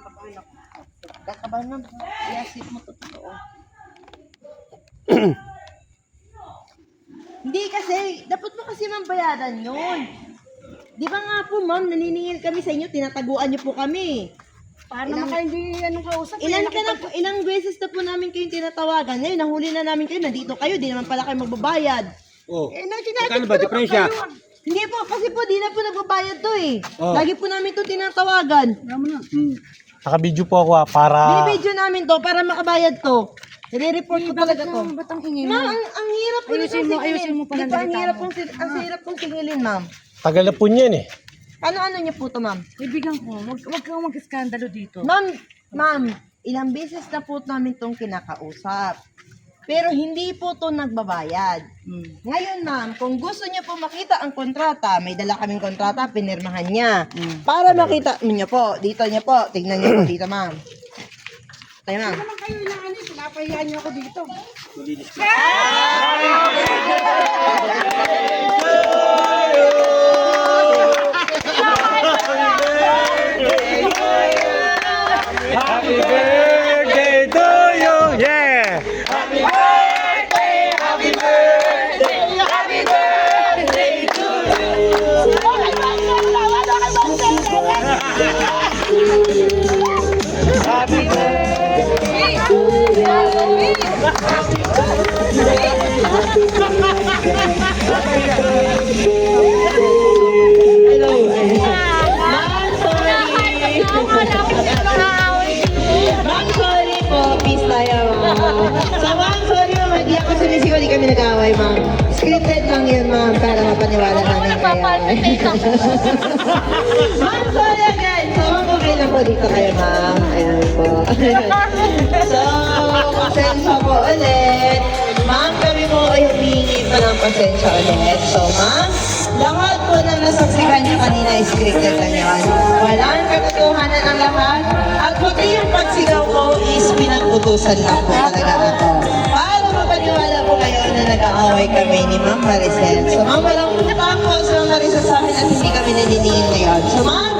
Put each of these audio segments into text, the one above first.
kinakabahan ako. Kakabahan ma'am. I-assist mo to totoo. Hindi kasi, dapat mo kasi ma'am bayaran yun. Di ba nga po ma'am, naniningil kami sa inyo, tinataguan niyo po kami. Paano naman kayo hindi anong kausap? Ilang beses na po namin kayong tinatawagan. Ngayon, nahuli na namin kayo, nandito kayo, di naman pala kayo magbabayad. Oh. Magkano ba diferensya? Hindi po, kasi po, di na po nagbabayad to eh. Oh. Lagi po namin to tinatawagan. Naka-video po ako para... Binibidyo namin to para makabayad to. Nire-report ko talaga to. Ba't ang hingi Ma'am, mo? ang hirap po nitong singilin. Ayusin mo pala Di ba, ang nalita hirap mo. ang hirap pong singilin, ma'am. Tagal na po niyan eh. Ano niyo po to, ma'am? Ibigan ko, wag kang mag-skandalo dito. Ma'am, ilang beses na po namin tong kinakausap. Pero hindi po to nagbabayad. Ngayon, ma'am, kung gusto niyo po makita ang kontrata, may dala kaming kontrata, pinirmahan niya. Para makita niyo po, dito niyo po, tignan niyo po dito, ma'am. Tayo, ma'am. Naman kayo inaani, pinapahiyan niyo ako dito. Happy birthday to you! Yeah! Ma'am, sorry po. Peace tayo, ma'am. So, ma'am, sorry ma'am. Hindi ako sumisigaw, di kami nag-away, ma'am. Scripted lang yun, ma'am, para mapaniwala namin kayo. Ma'am, sorry again. So, ma'am, okay lang po dito kayo, ma'am. Ayan po. So, pasensya po ulit. Ma'am, kami po ay humingi pa ng pasensya ulit. So, ma'am, lahat po na nasaksihan niyo kanina is scripted lang yun. Walang katotohanan ang lahat. At pati yung pagsigaw ko is pinag-utusan lang po talaga ako. Para mapaniwala po kayo na nag-aaway kami ni Ma'am Maricel. So, ma'am, walang utang po sa Ma'am Maricel sa amin at hindi kami naniningin ngayon. So, ma'am,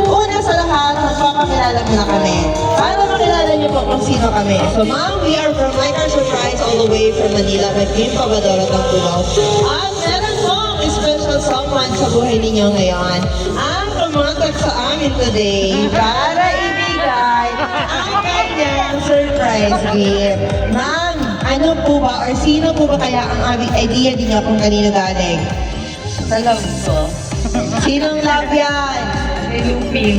una sa lahat, magpapakilala muna kami. Para makilala niyo po kung sino kami. So, ma'am, we are from Micro Surprise all the way from Manila. May Kim Pabadora ng Puno. At meron pong special someone sa buhay ninyo ngayon ang kumontak sa amin today para ibigay ang kanyang surprise gift. Ma'am, ano po ba or sino po ba kaya ang idea din niya kung kanino galing? Sa love ko. Sinong love yan? Lupin.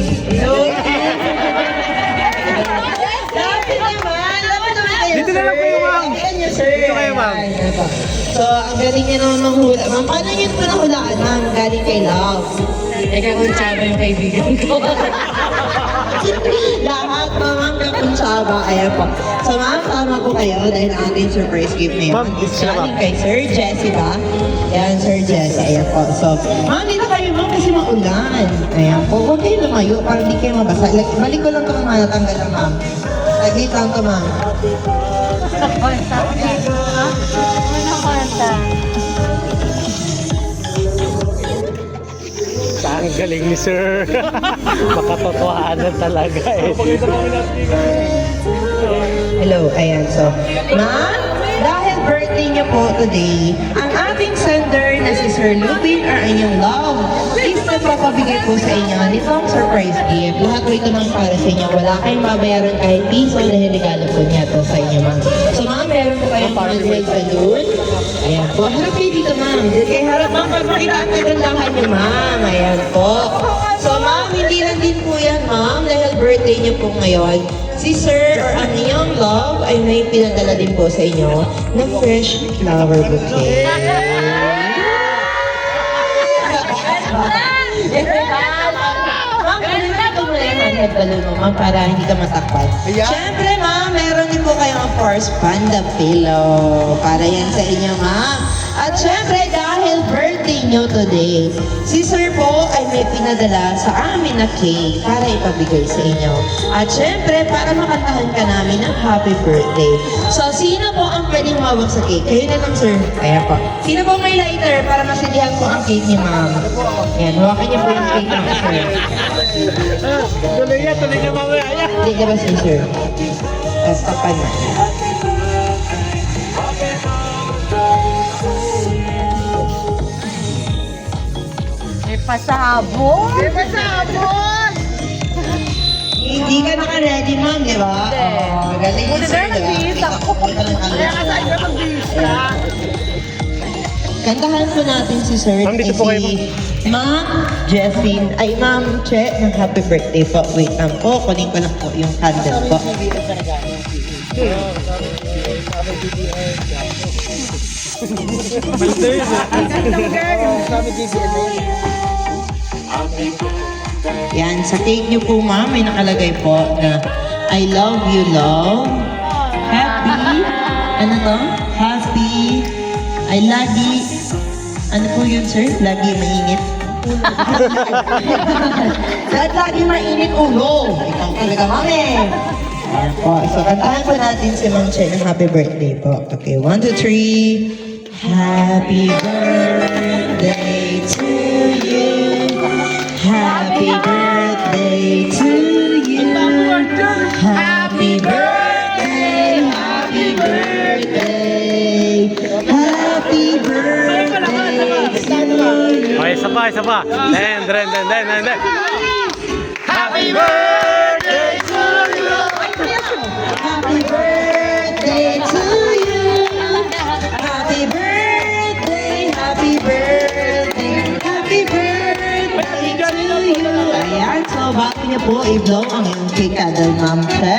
Lapit naman kayo, Dito na lang kayo, ma'am. Ayan niyo, sir. Dito kayo, ma'am. Ayan po. So, ang galing niya naman manghula. Ma'am, paano niyo po nahulaan, ma'am? Galing kay Love. Teka, kung tsaba yung kaibigan ko. Lahat, ma'am, kapuntsaba. Ayan po. So, ma'am, tama po kayo dahil ang ating surprise gift ngayon Ma'am, is dito sila, ma'am. galing kay Sir Jesse ba? Ayan, Sir Jesse. Ayan po. So, ma'am, dito kayo, ma'am, kasi maulan. Ayan po. Huwag kayo lumayo para hindi kayo mabasa. Balik ko lang ito, ma'am. Natanggal lang, ma'am. Saglit lang ito, ma'am. Ang galing ni sir. Makatotohanan talaga eh. Hello, ayan. So, ma'am, dahil birthday niyo po today, ang ating sender na si Sir Lupin or inyong love is nagpapabigay po sa inyo nitong surprise gift. Lahat po ito ma'am para sa inyo. Wala kayong mabayaran kahit piso dahil regalo po niya ito sa inyo, ma'am. So, ma'am, meron po kayong handmade balloon. Ayan po. Harap kayo dito, ma'am. Dito kayo harap, ma'am. Pagpakita ang kagandahan niyo, ma'am. Ayan po. So, ma'am, hindi lang din po yan, ma'am, dahil birthday niyo po ngayon. Si Sir or ang inyong love ay may pinadala din po sa inyo na fresh flower bouquet. Ma'am, ganito mo na yung handheld balloon mo, ma'am, para hindi ka matakpan. Siyempre, ma'am, meron din po kayong of course panda pillow. Para yan sa inyo, ma'am. At siyempre, dahil birthday inyo today. Si Sir po ay may pinadala sa amin na cake para ipabigay sa inyo. At syempre, para makantahan ka namin ng happy birthday. So, sino po ang pwedeng mawag sa cake? Kayo na lang, sir. Kaya po. Sino po may lighter para masindihan po ang cake ni ma'am? Yan, hawakan niyo po yung cake ng sir. Tuloy niya mamaya. Hindi ka ba, sir? Basta pa na. May pasabog. May pasabog. Hindi ka naka-ready, ma'am, di ba? Oo, galing ni sir, di ba? Kaya kasi ka mag-bisa. Kantahan po natin si Sir Ma'am, dito ay po kayo, si Ma'am Jessie, ay Ma'am Che ng happy birthday po. Wait lang po, kunin ko lang po yung candle po. Yan, sa cake niyo po ma'am, may nakalagay po na I love you, love. Happy, ano to? Happy, I lagi, ano po yun sir? Lagi mainit. Dahil lagi mainit ulo. Ikaw talaga mami. Ayan po. So, kantahan po natin si Ma'am Che ng happy birthday po. Okay, 1, 2, 3. Happy birthday to you. Happy birthday to you. Happy birthday, happy birthday. Happy birthday to you. Okay, isa pa. Then. Happy birthday to you! Happy birthday to you. Happy birthday, happy birthday, happy birthday to you. Ayan, so bago niyo po i-blow ang iyong cake candle, Ma'am Che.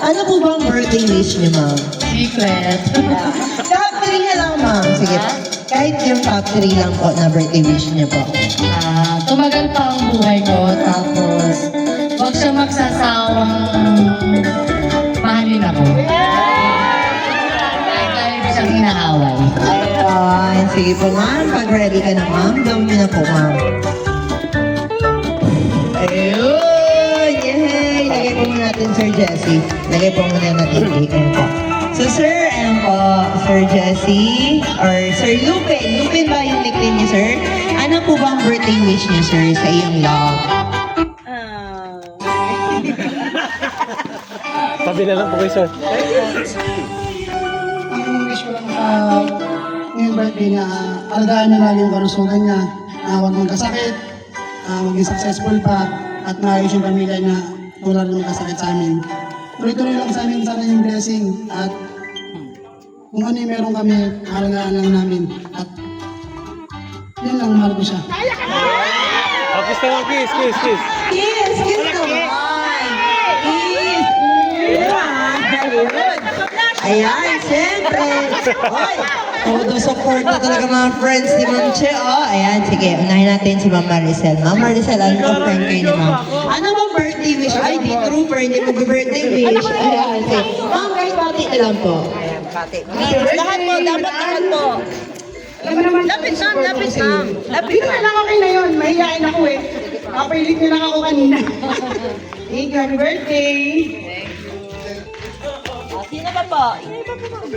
Ano po bang birthday wish niyo, Ma'am? Secret. Top 3 na lang, Ma'am. Sige, kahit yung top 3 lang po na birthday wish niyo po. Tumagal pa ang buhay ko, tapos huwag siya magsasawang mahalin ako. Kahit tayo siyang inaaway. Ayun, sige po, Ma'am. Pag ready ka na, Ma'am, blow niyo na po, Ma'am. Ayun! Yay! Lagay po muna natin, Sir Jessie. Lagay po muna natin cake. Ayun po. So, Sir, ayun po, Sir Jessie, or Sir Lupin. Lupin ba yung nickname niyo, Sir? Ano po ba ang birthday wish niyo, Sir, sa iyong love? Sabi na lang po kayo, sir. Ang wish ko lang sa ngayong birthday na alagaan niya lagi yung kalusugan niya, na huwag magkasakit, maging successful pa, at maayos yung pamilya na wala rin magkasakit sa amin. Tuloy-tuloy lang sa amin sana yung blessing, at kung ano yung meron kami, alagaan lang namin. At yun lang, mahal ko siya. Oh, kiss naman, kiss. Kiss! Kiss naman! Kiss! Ayan, siyempre! Hoy! Todo support na talaga mga friends ni Ma'am Che. Oh, ayan, sige. Unahin natin si Ma'am Maricel. Ma'am Maricel, ano ka friend kayo ni Ma'am? Ano bang birthday wish? Ay, di trooper, hindi mag-birthday wish. Ayan, sige. Ma'am, guys, bati na lang po. Ayan, bati. Lahat po, dapat lahat po. Lapit, Ma'am, lapit, Ma'am. Lapit, Dito na lang okay na yun, mahihain ako eh. Kapailit niyo lang ako kanina. Thank you, happy birthday! Sino ba po?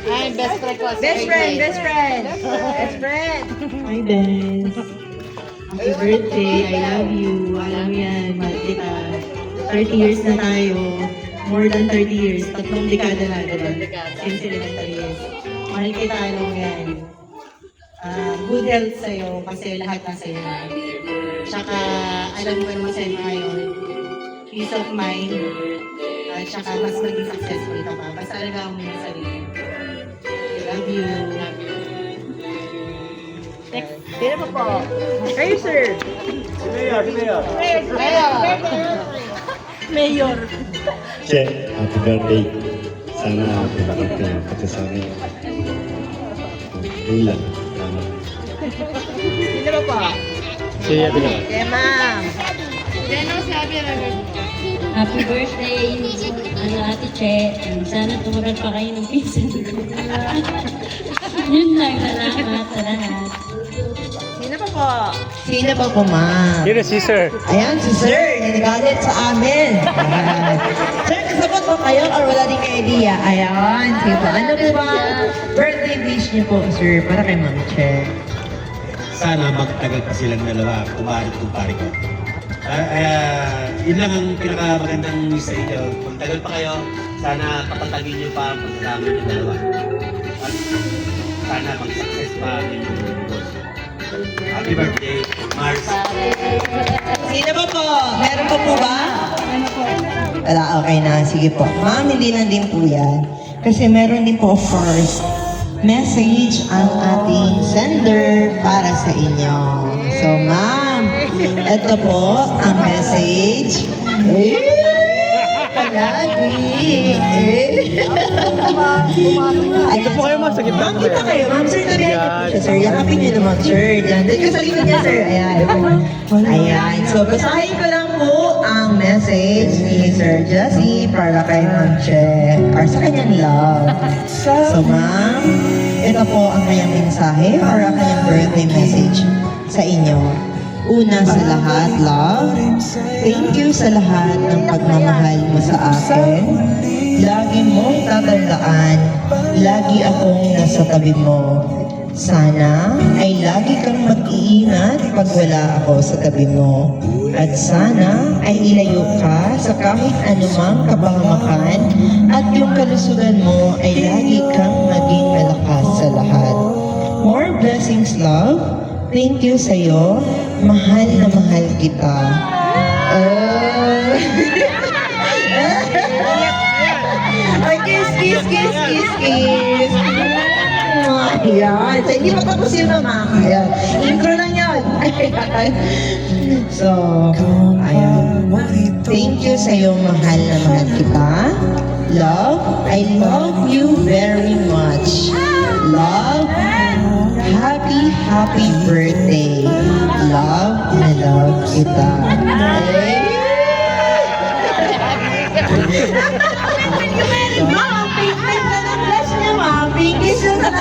Ay, best friend ko. Best friend. Hi, Bes. Happy birthday. I love you. Alam mo yan. Mahal kita. 30 years na tayo. More than 30 years. 3 dekada na, diba? Since elementary years. Mahal kita, alam mo yan. Good health sa'yo kasi lahat na sa'yo na. Tsaka, alam ko naman sa'yo ngayon. Peace of mind. At tsaka, mas maging successful ka pa. Basta alagaan mo yung sarili. I love you. Sino pa po? Kayo, sir. Mayor. Che, happy birthday. Sana mabalik ka yung pagkasabi. Yun lang. Sino pa po? Siya din naman. Kaya, ma'am. Happy birthday, Ate Che. Sana tumagal pa kayo ng pinsan ko. Yun lang, salamat sa lahat. Sino pa po? po? Sino pa po, ma'am? Sino si sir? Ayan, si sir, nagalit sa amin. Ayan. Sir, kasabot po kayo or wala din kayo idea? Ayan, sige po. Ano po ba birthday wish niyo po, sir, para kay Ma'am Che? Sana magtagal pa silang dalawa, kumpare ko. Yun lang ang pinakamagandang wish sa inyo. Kung tagal pa kayo, sana patatagin niyo pa ang pagsasama ng dalawa. At sana mag-success pa ang inyong negosyo. Happy birthday, Mars! Sino ba po? Meron pa po ba? Wala, okay na. Sige po. Ma'am, hindi lang din po yan. Kasi meron din po first message ang ating sender para sa inyo. So, ma'am, ito po ang message. Palagi. Ito po kayo, ma'am, sa gitna Ma'am, po kita kayo. kayo. Ma'am, sir, tabi Yan. siya, sir. Yakapin niyo naman, sir. Diyan. Doon ka sa likod niya, sir. Ayan. Ayan. So, basahin ko lang po ang message ni Sir Jesse para kay Ma'am Che or sa kanyang love. So, ma'am, ito po ang kanyang mensahe or ang kanyang birthday message sa inyo. Una sa lahat, love, thank you sa lahat ng pagmamahal mo sa akin. Lagi mong tatandaan, lagi akong nasa tabi mo. Sana ay lagi kang mag-iingat pag wala ako sa tabi mo. At sana ay ilayo ka sa kahit anumang kapahamakan at yung kalusugan mo ay lagi kang maging malakas sa lahat. More blessings, love. Thank you sa'yo. Mahal na mahal kita. Ay, kiss, kiss, kiss, kiss, kiss. Ayan. So, hindi pa tapos yun naman. Ayan. Intro lang yun. Ayan. So, ayan. Thank you sa'yo, mahal na mahal kita. Love, I love you very much. Love, happy, happy birthday. Love na love kita. Mama, pink na ng bless niya, mama. Pinkish na.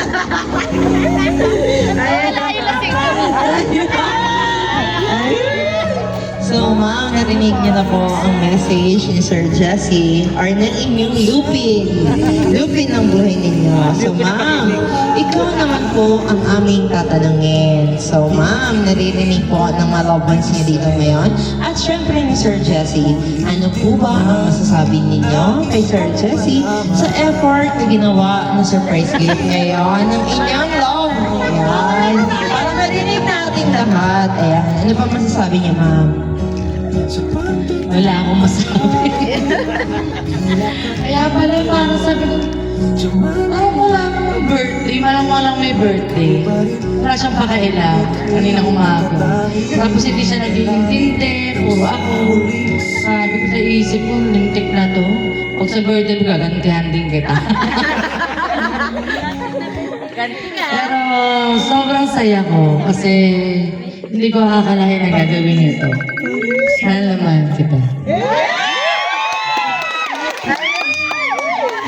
So, ma'am, narinig niyo na po ang message ni Sir Jesse or ng inyong lupin. Lupin ang buhay ninyo. So, ma'am, ikaw naman po ang aming tatanungin. So, ma'am, naririnig po ng mga loved ones niyo dito ngayon. At syempre ni Sir Jesse, ano po ba ang masasabi ninyo kay Sir Jesse sa effort na ginawa ng surprise gift ngayon ng inyong love? Ayan. Para marinig natin lahat. Ayan. Ano pa masasabi niyo, ma'am? Wala akong masabi. Kaya pala parang sabi ko, wala akong birthday. Malang may birthday. Wala siyang pakailan. Kanina umaga. Tapos hindi siya naging puro ako. Sabi ko sa isip ko, lintik na to. Pag sa birthday ko, gagantihan din kita. Pero sobrang saya ko kasi hindi ko akalain na gagawin ito. Mahal naman kita.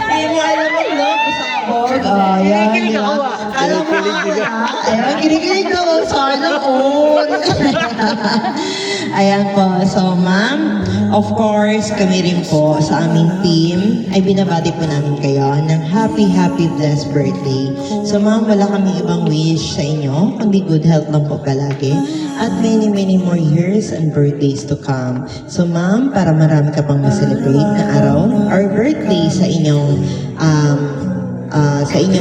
Hindi mo alam ang love pasabog. Ayan, di ba? Alam mo ayan, kinikilig ko. Sana all. Ayan po. So, ma'am, of course, kami rin po sa aming team ay binabati po namin kayo ng happy, happy, blessed birthday. So, ma'am, wala kaming ibang wish sa inyo, kundi good health lang po palagi at many, many more years and birthdays to come. So, ma'am, para marami ka pang ma-celebrate na araw or birthday sa inyong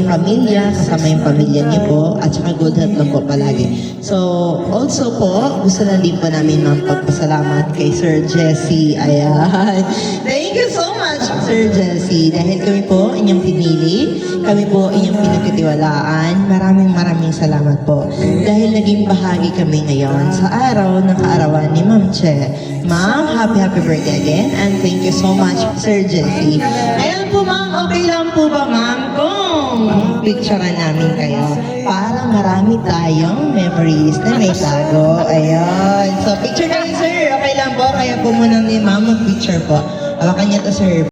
pamilya, kasama yung pamilya niyo po, at saka good health lang po palagi. So, also po, gusto na din po namin magpagpasalamat kay Sir Jesse. Ayan. Thank you so much, Sir Jesse. Dahil kami po inyong pinili, kami po inyong pinagkatiwalaan. Maraming salamat po. Dahil naging bahagi kami ngayon sa araw ng kaarawan ni Ma'am Che. Ma'am, happy birthday again, and thank you so much, Sir Jesse. Ayan po, ma'am, okay lang po ba, ma'am, kung picturean namin kayo para marami tayong memories na may tago. Ayan. So, picture kayo, sir. Okay lang po. Kaya po muna ni ma'am mag-picture po. Hawakan niya to, sir.